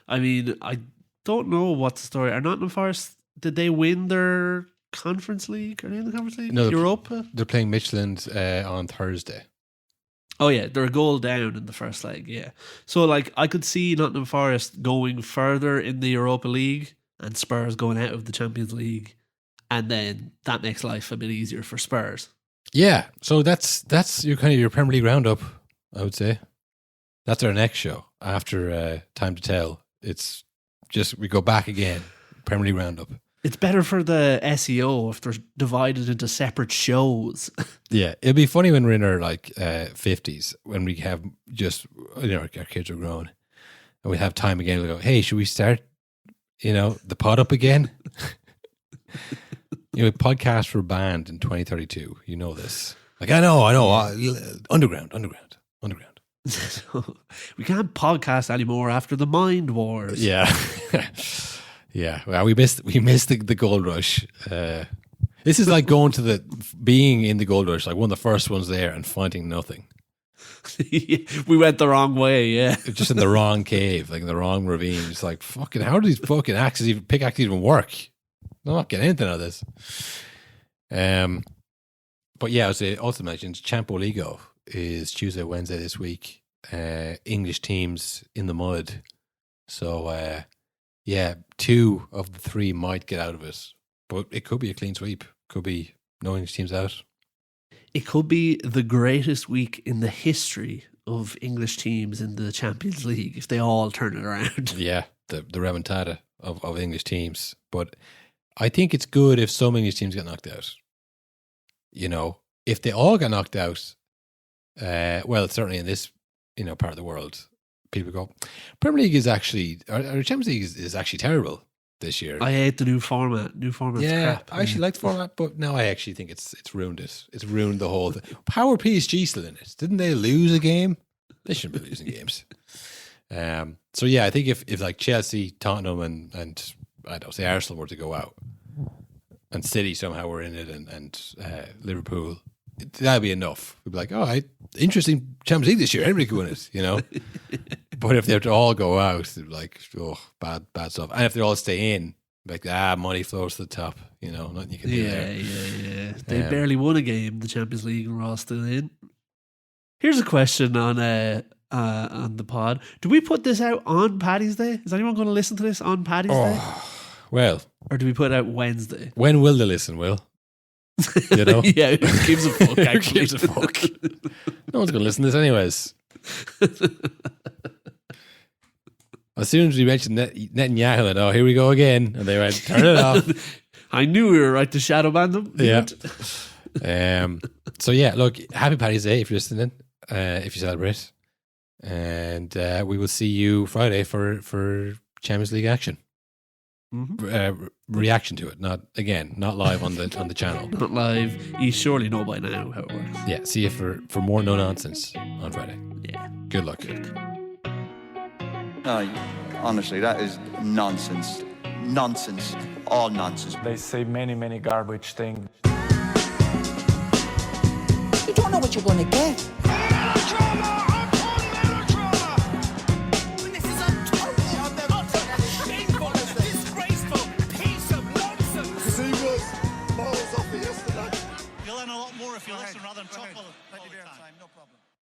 I mean, I don't know what the story. Are Nottingham Forest, did they win their Conference League? Are they in the Conference League? No, Europa? They're playing Midtjylland on Thursday. Oh yeah, they're a goal down in the first leg, yeah. So like I could see Nottingham Forest going further in the Europa League and Spurs going out of the Champions League, and then that makes life a bit easier for Spurs. Yeah, so that's your kind of your Premier League roundup, I would say. That's our next show after Time to Tell. It's just we go back again, Premier League roundup. It's better for the SEO if they're divided into separate shows. Yeah, it'll be funny when we're in our 50s, when we have just our kids are grown, and we have time again. We go, hey, should we start the pod up again? Podcasts were banned in 2032. You know this. Like I know. Underground. So, we can't podcast anymore after the Mind Wars. Yeah. Yeah, well, we missed the gold rush. This is like going to being in the gold rush, like one of the first ones there and finding nothing. We went the wrong way, yeah. Just in the wrong cave, like in the wrong ravine. It's like, fucking, how do these fucking pickaxes even work? I'm not getting anything out of this. But yeah, as I also mentioned, Champo Ligo is Tuesday, Wednesday this week. English teams in the mud. So, yeah, 2 of the 3 might get out of it. But it could be a clean sweep. Could be no English teams out. It could be the greatest week in the history of English teams in the Champions League if they all turn it around. Yeah, the remontada of English teams. But I think it's good if some English teams get knocked out. You know, if they all get knocked out, well, certainly in this, part of the world, people go, Premier League is actually, or Champions League is actually terrible this year. I hate the new format. New format's crap. I actually like the format, but now I actually think it's ruined it. It's ruined the whole thing. How are PSG still in it? Didn't they lose a game? They shouldn't be losing games. So yeah, I think if like Chelsea, Tottenham, and I don't say Arsenal were to go out, and City somehow were in it, and Liverpool, that'd be enough. We'd be like, all right, interesting Champions League this year. Everybody could win it, But if they have to all go out, they'd be like, oh, bad stuff. And if they all stay in, like, money flows to the top. Nothing you can do there. Yeah. They barely won a game, the Champions League, and we're all still in. Here's a question on the pod. Do we put this out on Paddy's Day? Is anyone going to listen to this on Paddy's Day? Well. Or do we put it out Wednesday? When will they listen, Will? Yeah, who gives a fuck, actually? Who gives a fuck? No one's going to listen to this anyways. As soon as we mentioned Netanyahu, and here we go again, and they went, turn it off. I knew we were right to shadow ban them. Yeah. So yeah, look, happy Paddy's Day if you're listening, if you celebrate, and we will see you Friday for Champions League action. Mm-hmm. Reaction to it, not live on the channel. Not live. You surely know by now how it works. Yeah, see you for more no nonsense on Friday. Yeah. Good luck. No, honestly, that is nonsense. Nonsense. All nonsense. They say many garbage things. You don't know what you're going to get. This is a total, shameful, disgraceful piece of nonsense. He was balls off it yesterday. You'll learn a lot more if you listen rather than talk all the time. No problem.